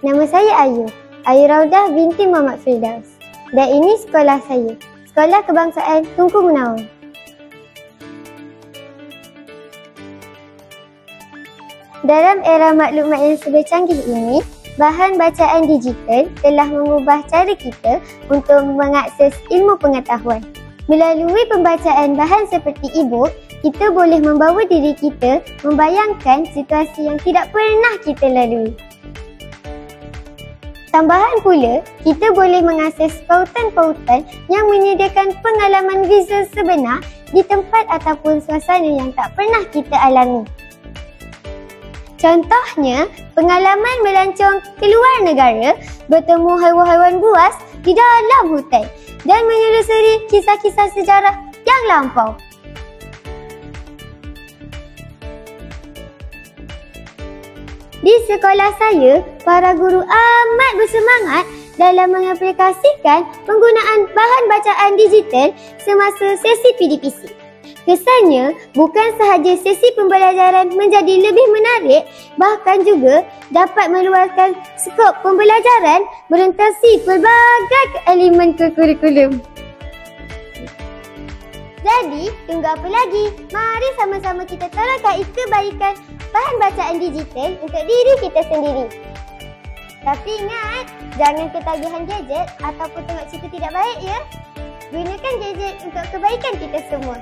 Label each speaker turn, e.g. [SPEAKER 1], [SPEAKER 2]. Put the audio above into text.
[SPEAKER 1] Nama saya Ayu Raudah binti Muhammad Firdaus. Dan ini sekolah saya, Sekolah Kebangsaan Tunku Gunawan. Dalam era maklumat yang serba canggih ini, bahan bacaan digital telah mengubah cara kita untuk mengakses ilmu pengetahuan. Melalui pembacaan bahan seperti e-book, kita boleh membawa diri kita membayangkan situasi yang tidak pernah kita lalui. Tambahan pula, kita boleh mengakses pautan-pautan yang menyediakan pengalaman visual sebenar di tempat ataupun suasana yang tak pernah kita alami. Contohnya, pengalaman melancong ke luar negara, bertemu haiwan-haiwan buas di dalam hutan dan menelusuri kisah-kisah sejarah yang lampau. Di sekolah saya, para guru amat bersemangat dalam mengaplikasikan penggunaan bahan bacaan digital semasa sesi PDPC. Kesannya, bukan sahaja sesi pembelajaran menjadi lebih menarik, bahkan juga dapat meluaskan skop pembelajaran merentasi pelbagai elemen kurikulum. Jadi, tunggu apa lagi? Mari sama-sama kita tolakkan kebaikan bahan bacaan digital untuk diri kita sendiri. Tapi ingat, jangan ketagihan gadget ataupun tengok cerita tidak baik ya. Gunakan gadget untuk kebaikan kita semua.